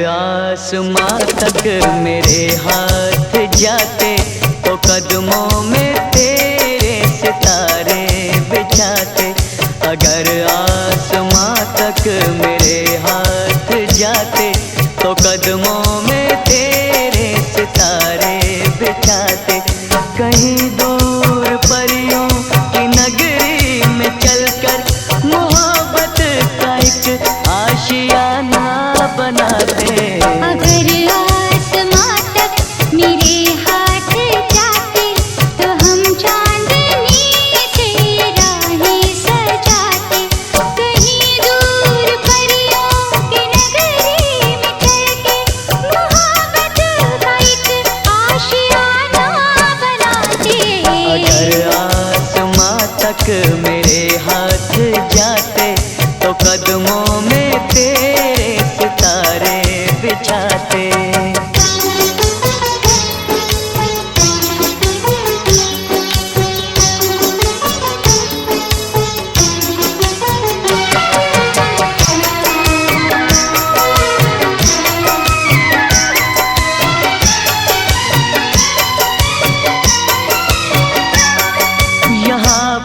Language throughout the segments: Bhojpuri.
आसमां तक मेरे हाथ जाते तो कदमों में तेरे सितारे बिछाते। अगर आसमां तक मेरे हाथ जाते तो कदमों में तेरे सितारे बिछाते। कहीं दूर परियों की नगरी में चलकर मोहब्बत का एक आशियाना बनाते। अगर आसमां तक मेरे हाथ जाते तो हम चांदनी से राहें सजाते। कहीं दूर परियों की नगरी में चलके मोहब्बत का एक आशियाना मेरे हाथ जाते तो कदमों में तेरे सितारे बिछाते।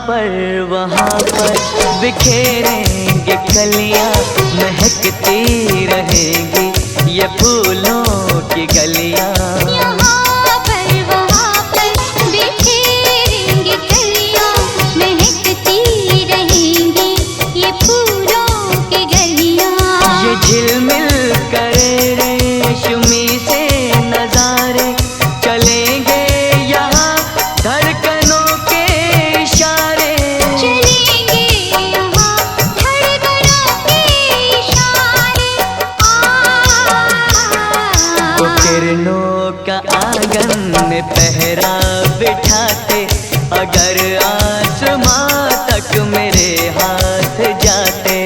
पर वहाँ पर बिखेरेंगे कलियाँ, महकती रहेंगी ये फूलों की गलियाँ। यहाँ पर वहाँ पर बिखेरेंगे कलियाँ, महकती रहेंगी ये फूलों की गलियाँ। ये झिलमिल करे रेशमी से नजारे चलेंगे यहाँ धड़कनों किरणों का आंगन में पहरा बिठाते। अगर आसमां तक मेरे हाथ जाते।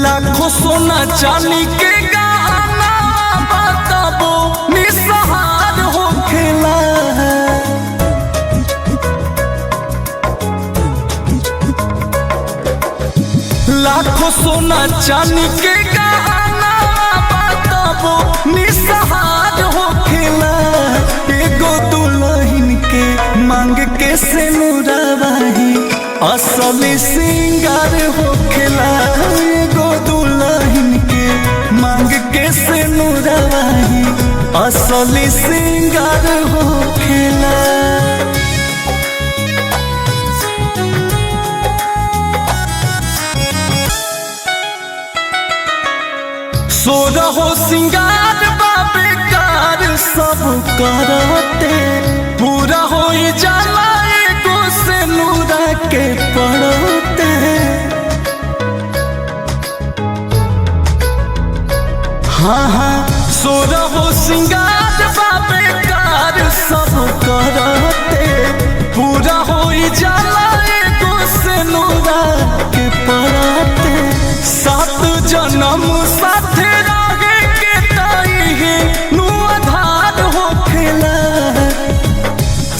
लाखों सोना चांदी के गहना बताबो निसहार हो खेला। लाखों सोना चांदी के गहना बताबो निसहार हो खेला। एगो दुल्हन के मांग के सिनुरवाही असली सिंगार हो खेला। एगो दुल्हन के मांग के सिनुरवाही असली सिंगार हो खेला। सोरहो सिंगार बेकार सब करते, पूरा हो जाला एगो सिनुरा के पड़ते। हाँ हाँ सोरहो सिंगार बेकार सब करते, पूरा हो जाला एगो सिनुरा के पड़ते। सात जन्म साथे रहे के ताई है नु आधार हो खेला।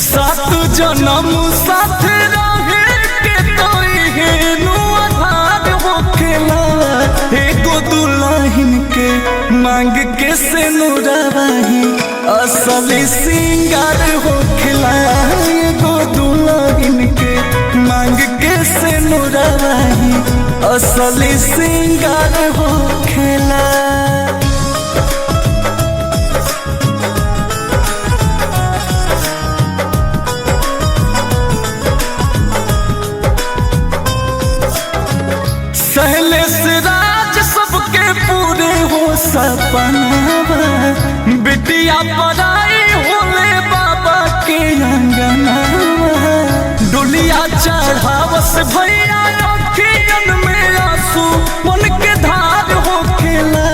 सात जन्म साथे रहे के ताई है नु आधार हो खेला। एगो दुल्हन के मांग के सिनुरवाही असली सिंगार हो खेला। एगो दुल्हन के मांग के सिनुरवाही असली सिंगार हो खेला। सहले से राज सबके पूरे हो सपनावा। बिटिया पराई होले बाबा के अंगनावा। डोलिया चढ़ावस भैया अखियन में आंसू मन के धार हो खेला।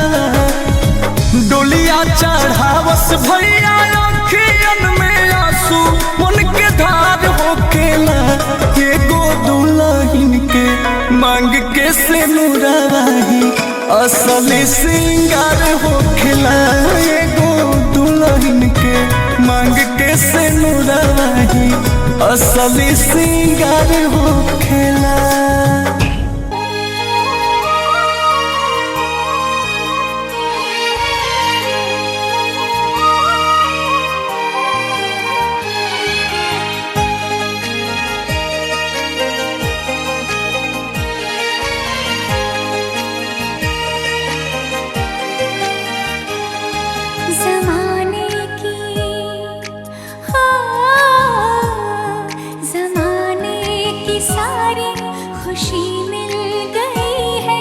डोलिया चढ़ावस भैया अखियन में आंसू मन के धार हो खेला। एगो दुल्हन के मांग के सिनुरवाही असली सिंगार हो खेला। एगो दुल्हन के मांग के सिनुरवाही असली सिंगार हो खेला। ज़माने की सारी खुशी मिल गई है,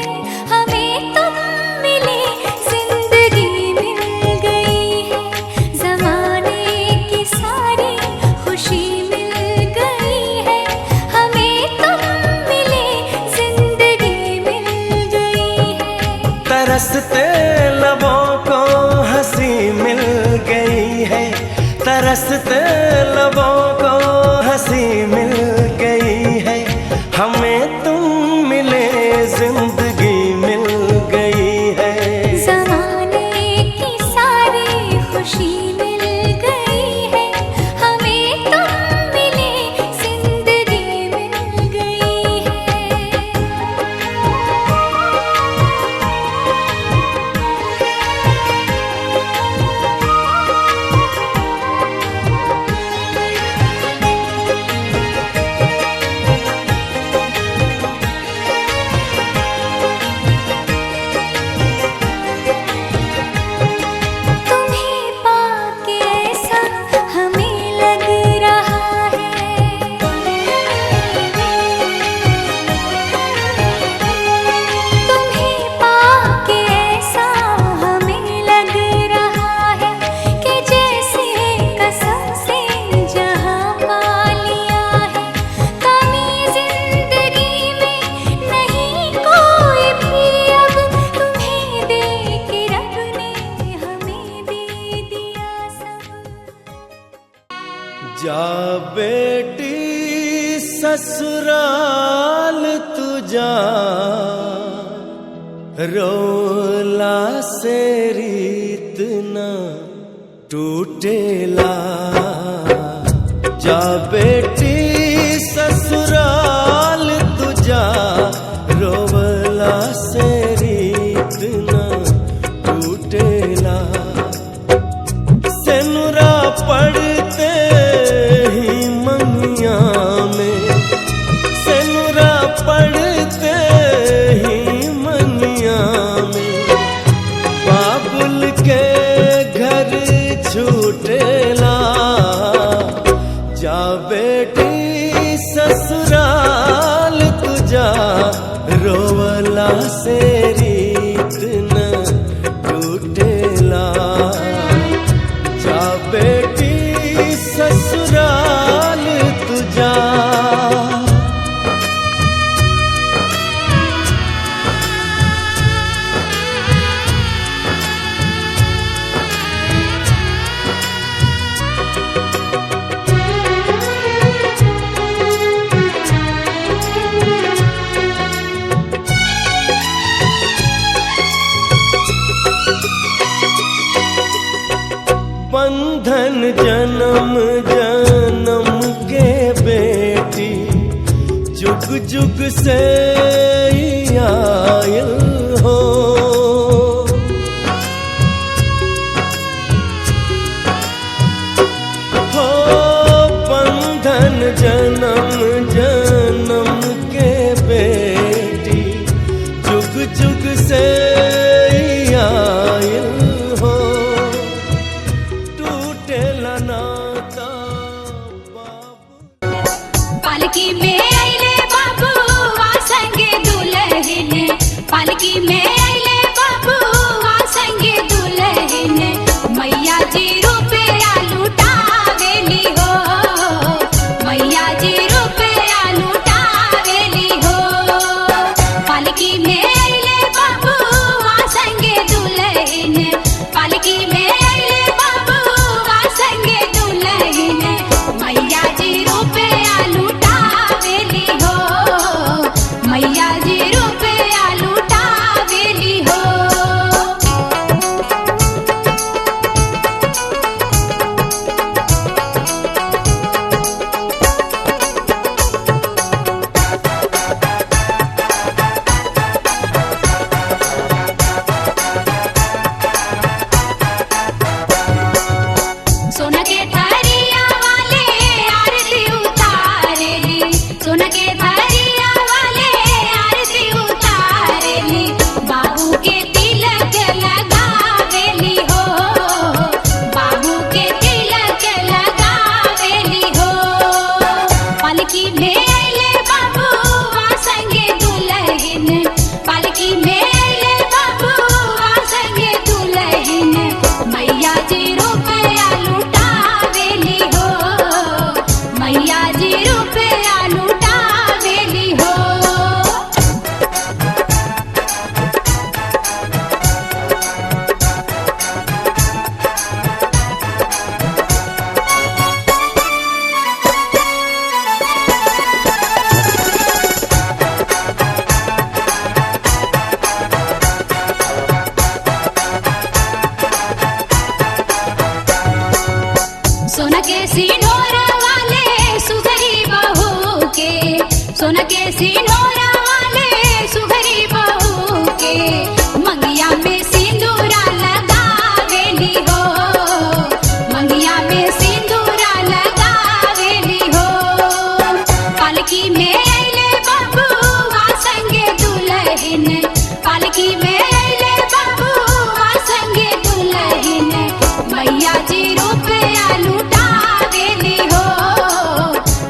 हमें तुम मिले जिंदगी मिल गई है। ज़माने की सारी खुशी मिल गई है, हमें तुम मिले जिंदगी मिल गई है। तरसते लबों को हंसी मिल गई है, तरसते लबों को हंसी मिल गई है, हमें तुम मिले जिंदगी मिल गई है। ज़माने की सारी खुशी मिल गई है, हमें तुम मिले जिंदगी मिल गई है। तुम्हें पाके ऐसा हमें लग रहा है, तुम्हें पाके ऐसा हमें लग रहा है कि जैसे कसम से जहाँ पा लिया है। कमी जिंदगी में नहीं कोई भी अब, तुम्हें दे के रब ने हमें दे दिया सब। जा बेटी ससुराल तू जा, रोला से रीत न टूटेला। जा बेटी ससुराल तू जा, रोला से रीत न टूटेला। सेनुरा पड़ते ही मंगिया में, सेनुरा पड़ते ही मंगिया में, बाबुल के घर छूटेला। जा बेटी ससुराल तू जा, रोवला से रीत न टूटेला। जा बेटी ससुराल तू जा। बंधन जन्म जन्म के बेटी, जुग जुग से ही आयल हो। हो बंधन जन्म जन्म के बेटी, जुग जुग से ही आयल हो। टूटेला नाता बाबू। पालकी में आइले बाबू आ संगे दुल्हन, पालकी में आइले बाबू आ संगे दुल्हन। मैया जी रुपया लुटावेली हो, मैया जी रुपया लुटावेली हो। पालकी में आइले बाबू आ संगे दुल्हन, पालकी में आइले बाबू आ संगे दुल्हन। मैया जी रुपया लुटावेली सिनोर वाले सुघरी बहू के, सोना के सिनोर वाले सुघरी बहू के, मंगिया में सिंदूरा लगावेली हो, मंगिया में सिंदूरा लगावेली हो। पालकी में अइले बबुआ संगे दुल्हन, पालकी में अइले बबुआ संगे दुल्हन, मैया जी रुपया लुटावेली हो,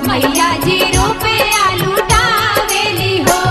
मैया जी रुपया लुटावेली हो।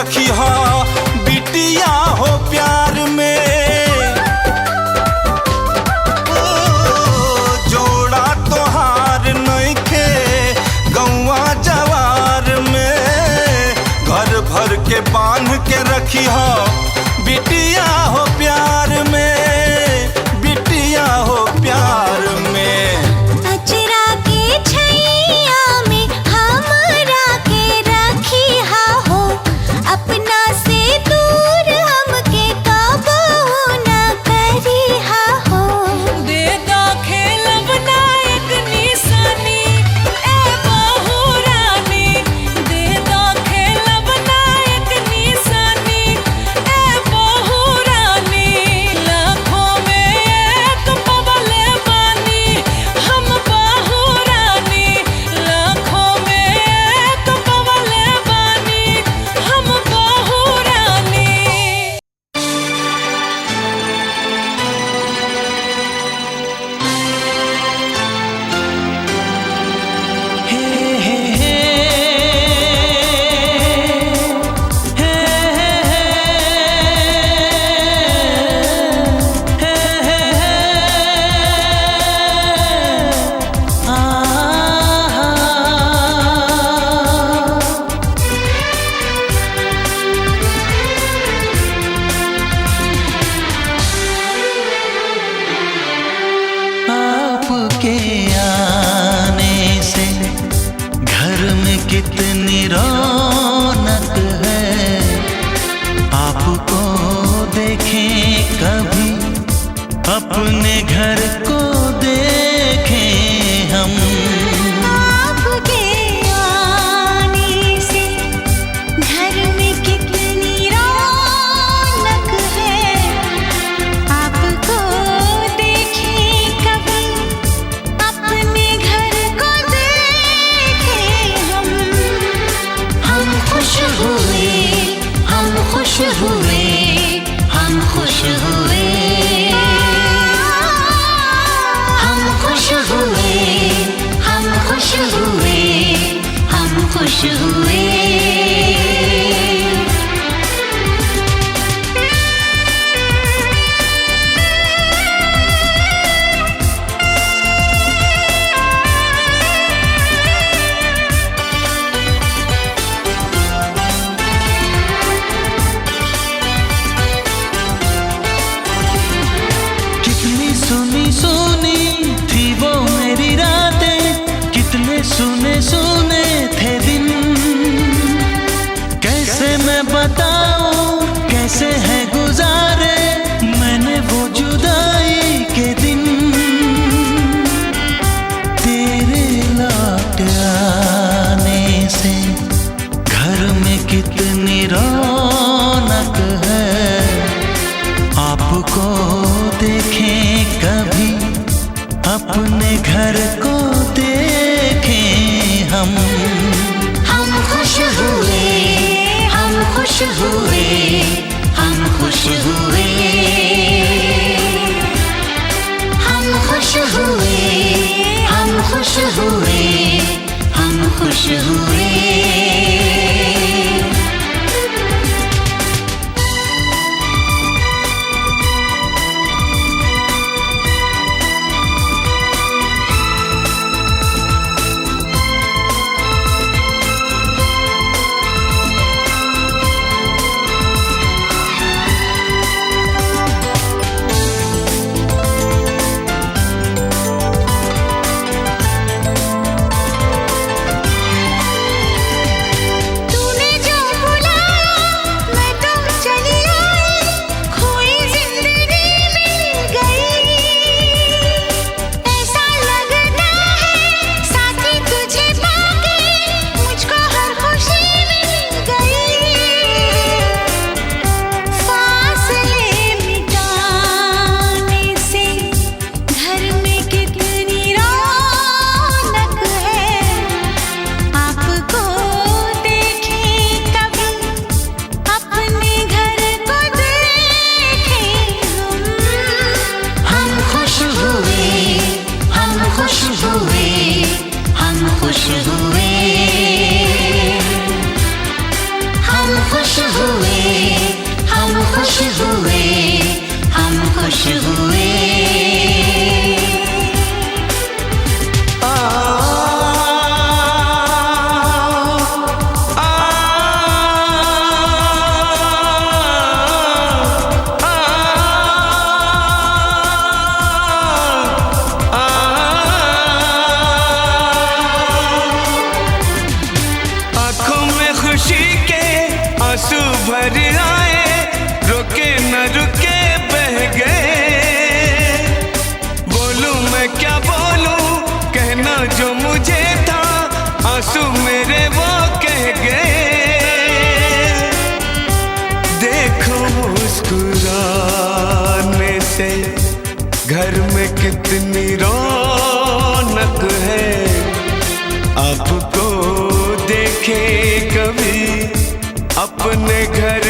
रखी हो बिटिया हो प्यार में। ओ, जोड़ा तोहार नइखे गौवा जवार में, घर भर के बांध के रखी हो बिटिया हो प्यार में, बिटिया हो प्यार में। अचरा के छैया में हमरा के रखी हा हो, अपना से दूर हमके कबहू न करी हा हो। दे दो खेलब नायक निशानी ए बहू रानी, दे दो खेलब नायक निशानी ए बहू रानी। लाखों में एक पवले बानी हम बहू रानी, लाखों में एक पवले बानी हम बहू रानी। आपके आने से घर में कितनी रौनक है, आपको देखें कभी अपने घर को देखें हम। आपके आने से घर में कितनी रौनक है, आपको देखें कभी अपने घर को देखें हम। हम खुश हुए, हम खुश हुए, हम खुश हुए, हम खुश हुए, हम खुश हुए, हम खुश हुए। कितनी सुनी सुनी थी वो मेरी रातें, कितने सुने सुने थे दिन। कैसे मैं बताऊं कैसे है गुजारे मैंने वो जुदाई के दिन। तेरे लौट आने से घर में कितनी रौनक है, आपको देखें कभी अपने घर को देखें हम। हम खुश हुए, हम खुश हुए, हम खुश हुए, हम खुश हुए, हम खुश हुए, हम खुश हुए। भर आए, रुके न रुके बह गए। बोलूं मैं क्या बोलूं, कहना जो मुझे था, आंसू मेरे वो कह गए। देखो मुस्कुराने से घर में कितनी रौनक है। आपको देखे कभी अपने घर